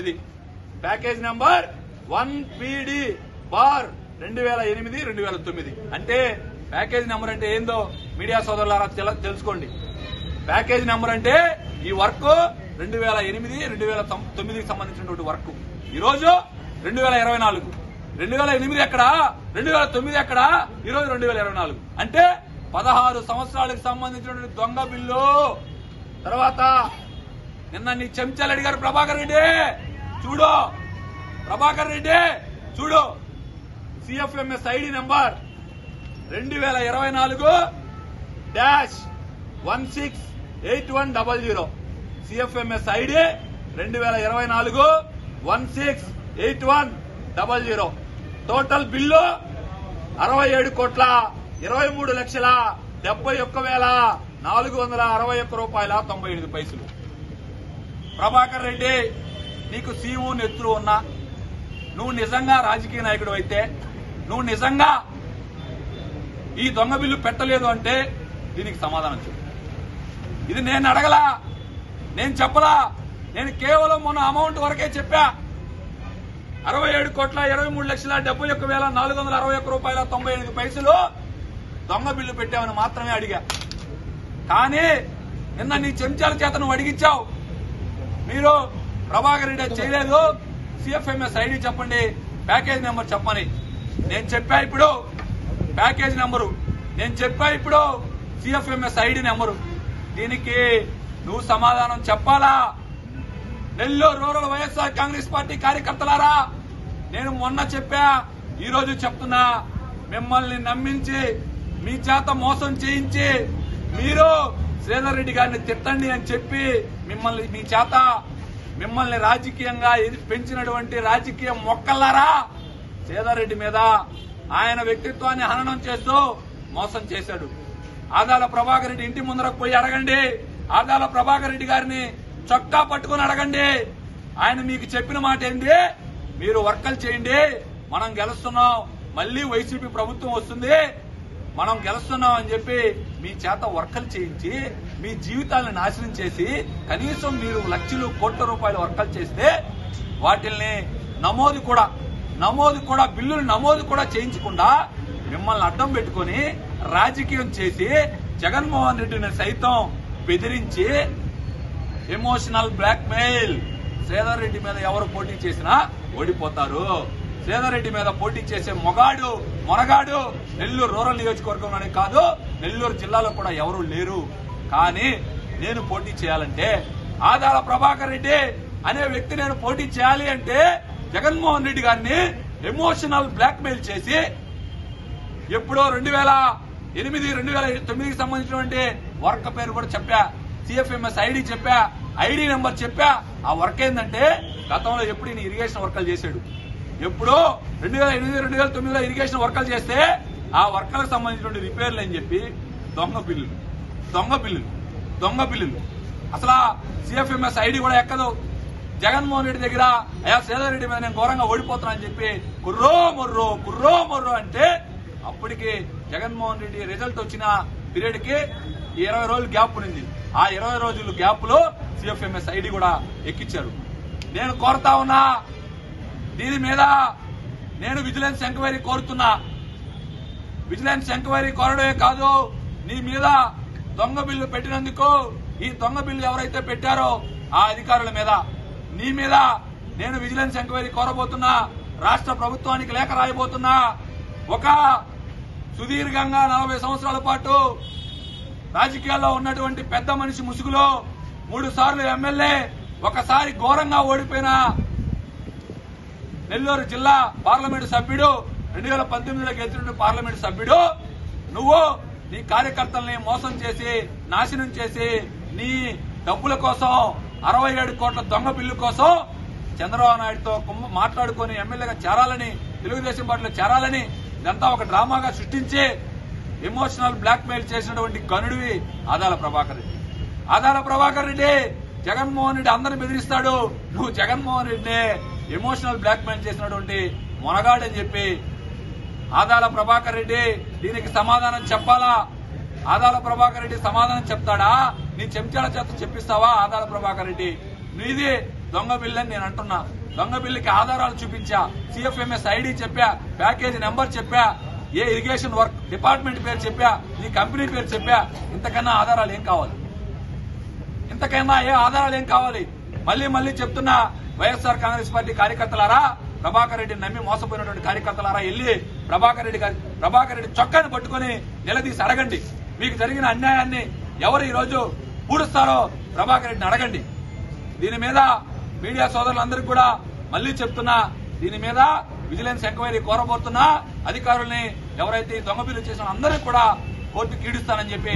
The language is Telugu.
2008 ప్యాకేజ్ నెంబర్ 1PD/2008-2009 అంటే ప్యాకేజ్ నెంబర్ అంటే ఏందో మీడియా సోదరులారా తెలుసుకోండి. ప్యాకేజ్ నెంబర్ అంటే ఈ వర్క్ 2008-2009కి సంబంధించినటువంటి వర్క్. ఈరోజు 2024. 2008 ఎక్కడా, 2009 ఎక్కడా, ఈరోజు 2024 అంటే 16 సంవత్సరాలకు సంబంధించినటువంటి దొంగ బిల్లు. తర్వాత నిన్న నీ చెంచాలు అడిగారు ప్రభాకర్ రెడ్డి చూడు, CFMS ID number 2024-168100 CFMS ID 2024-168100. Total bill 67,23,71,461 Prabhakar Reddy, నీకు సీము నెత్తురు ఉన్నా, నువ్వు నిజంగా రాజకీయ నాయకుడు అయితే, నువ్వు నిజంగా ఈ దొంగ బిల్లు పెట్టలేదు అంటే దీనికి సమాధానం చెప్పు. ఇది నేను అడగలా, నేను చెప్పలా, నేను కేవలం మొన్న అమౌంట్ వరకే చెప్పా. 67,23,71,461 దొంగ బిల్లు పెట్టామని మాత్రమే అడిగా. కానీ నిన్న నీ చెంచాల చేత నువ్వు అడిగించావు. మీరు ప్రభాకర్ రెడ్డి చేయలేదు, CFMS ఐడి చెప్పండి, ప్యాకేజ్ నెంబర్ చెప్పని నేను చెప్పా. ఇప్పుడు ప్యాకేజ్ నెంబరు నేను చెప్పా, ఇప్పుడు CFMS ఐడి నెంబరు. దీనికి నువ్వు సమాధానం చెప్పాలా? నెల్లూరు రూరల్ వైఎస్ఆర్ కాంగ్రెస్ పార్టీ కార్యకర్తలారా, నేను మొన్న చెప్పా, ఈ రోజు చెప్తున్నా, మిమ్మల్ని నమ్మించి మీ చేత మోసం చేయించి మీరు శ్రీధర్ రెడ్డి గారిని తిట్టండి అని చెప్పి మిమ్మల్ని రాజకీయంగా పెంచినటువంటి రాజకీయ మొక్కల్లారా, శ్రీధర్ రెడ్డి మీద ఆయన వ్యక్తిత్వాన్ని హననం చేస్తూ మోసం చేశాడు. ఆదాల ప్రభాకర్ రెడ్డి ఇంటి ముందరకు పోయి అడగండి, ఆదాల ప్రభాకర్ రెడ్డి గారిని చొక్కా పట్టుకుని అడగండి. ఆయన మీకు చెప్పిన మాట ఏంటి? మీరు వర్కలు చేయండి, మనం గెలుస్తున్నాం, మళ్లీ వైసీపీ ప్రభుత్వం వస్తుంది, మనం గెలుస్తున్నాం అని చెప్పి మీ చేత వర్కలు చేయించి మీ జీవితాలను నాశనం చేసి కనీసం మీరు లక్షలు కోట్ల రూపాయల వర్కలు చేస్తే వాటిల్ని నమోదు కూడా బిల్లులు నమోదు కూడా చేయించకుండా మిమ్మల్ని అడ్డం పెట్టుకుని రాజకీయం చేసి జగన్మోహన్ రెడ్డిని సైతం బెదిరించి emotional blackmail. Sridhar Reddy మీద ఎవరు పోటీ చేసినా ఓడిపోతారు. శ్రీధర్ రెడ్డి మీద పోటీ చేసే మొనగాడు నెల్లూరు రూరల్ నియోజకవర్గంలోనే కాదు, నెల్లూరు జిల్లాలో కూడా ఎవరూ లేరు. కానీ నేను పోటీ చేయాలంటే, ఆదాల ప్రభాకర్ రెడ్డి అనే వ్యక్తి నేను పోటీ చేయాలి అంటే జగన్మోహన్ రెడ్డి గారిని ఎమోషనల్ బ్లాక్ మెయిల్ చేసి ఎప్పుడో 2008-2009కి సంబంధించినటువంటి వర్క్ పేరు కూడా చెప్పా, CFMS ఐడి చెప్పా, ఐడి నెంబర్ చెప్పా. ఆ వర్క్ ఏంటంటే గతంలో ఎప్పుడు ఈయన ఇరిగేషన్ వర్కలు చేశాడు. ఎప్పుడో 2008-2009లో ఇరిగేషన్ వర్కలు చేస్తే ఆ వర్కలకు సంబంధించినటువంటి రిపేర్లు అని చెప్పి దొంగ బిల్లులు. అసలు CFMS ఐడి కూడా ఎక్కదు. జగన్మోహన్ రెడ్డి దగ్గర అయ్యా శ్రీధర్ రెడ్డి మీద నేను ఘోరంగా ఓడిపోతున్నా అని చెప్పి కుర్రో మొర్రో అంటే అప్పటికి జగన్మోహన్ రెడ్డి రిజల్ట్ వచ్చిన పీరియడ్ కి 20 రోజులు గ్యాప్ ఉంది. ఆ 20 రోజుల గ్యాప్ లో CFMS ఐడి కూడా ఎక్కించారు. నేను కోరుతా ఉన్నా, దీని మీద నేను విజిలెన్స్ ఎంక్వైరీ కోరుతున్నా. విజిలెన్స్ ఎంక్వైరీ కోరడమే కాదు, నీ మీద దొంగ బిల్లు పెట్టినందుకు ఈ దొంగ బిల్లు ఎవరైతే పెట్టారో ఆ అధికారుల మీద, నీ మీద నేను విజిలెన్స్ ఎంక్వైరీ కోరబోతున్నా. రాష్ట్ర ప్రభుత్వానికి లేఖ రాయబోతున్నా. ఒక సుదీర్ఘంగా 40 సంవత్సరాల పాటు రాజకీయాల్లో ఉన్నటువంటి పెద్ద మనిషి ముసుగులో 3 సార్లు ఎమ్మెల్యే, ఒకసారి ఘోరంగా ఓడిపోయిన నెల్లూరు జిల్లా పార్లమెంటు సభ్యుడు, 2019లో గెలిచిన పార్లమెంటు సభ్యుడు, నువ్వు నీ కార్యకర్తల్ని మోసం చేసి నాశనం చేసి నీ డబ్బుల కోసం 67 కోట్ల దొంగ బిల్లు కోసం చంద్రబాబు నాయుడుతో మాట్లాడుకుని ఎమ్మెల్యేగా చేరాలని, తెలుగుదేశం పార్టీలో చేరాలని ఇదంతా ఒక డ్రామాగా సృష్టించి ఎమోషనల్ బ్లాక్ మెయిల్ చేసినటువంటి గనుడివి ఆదాల ప్రభాకర్ రెడ్డి. జగన్మోహన్ రెడ్డి అందరిని బెదిరిస్తాడు, నువ్వు జగన్మోహన్ రెడ్డిని ఎమోషనల్ బ్లాక్ మెయిల్ చేసినటువంటి మొనగాడని చెప్పి ఆదాల ప్రభాకర్ రెడ్డి దీనికి సమాధానం చెప్పాలా? ఆదాల ప్రభాకర్ రెడ్డి సమాధానం చెప్తాడా? నీ చెంచాల చేత చెప్పిస్తావా? ఆదాల ప్రభాకర్ రెడ్డి, నీది దొంగ బిల్లు అని నేను అంటున్నా. దొంగ బిల్లుకి ఆధారాలు చూపించా, సిఎఫ్ఎంఎస్ ఐడి చెప్పా, ప్యాకేజీ నెంబర్ చెప్పా, ఏ ఇరిగేషన్ వర్క్ డిపార్ట్మెంట్ పేరు చెప్పా, ఈ కంపెనీ పేరు చెప్పా. ఇంతకన్నా ఆధారాలు ఏం కావాలి? ఇంతకన్నా ఏ ఆధారాలు ఏం కావాలి? మళ్లీ మళ్లీ చెప్తున్నా, వైఎస్ఆర్ కాంగ్రెస్ పార్టీ కార్యకర్తలారా, ప్రభాకర్ రెడ్డిని నమ్మి మోసపోయినటువంటి కార్యకర్తలారా, వెళ్ళి ప్రభాకర్ రెడ్డి చొక్కాని పట్టుకుని నిలదీసి అడగండి. మీకు జరిగిన అన్యాయాన్ని ఎవరు ఈ రోజు పూడుస్తారో ప్రభాకర్ రెడ్డిని అడగండి. దీని మీద మీడియా సోదరులందరికీ కూడా మళ్లీ చెప్తున్నా, దీని మీద విజిలెన్స్ ఎంక్వైరీ కోరబోతున్నా. అధికారుల్ని ఎవరైతే ఈ దొంగ బిల్లు చేసిన అందరికీ కూడా కోర్టుకి ఈడుస్తానని చెప్పి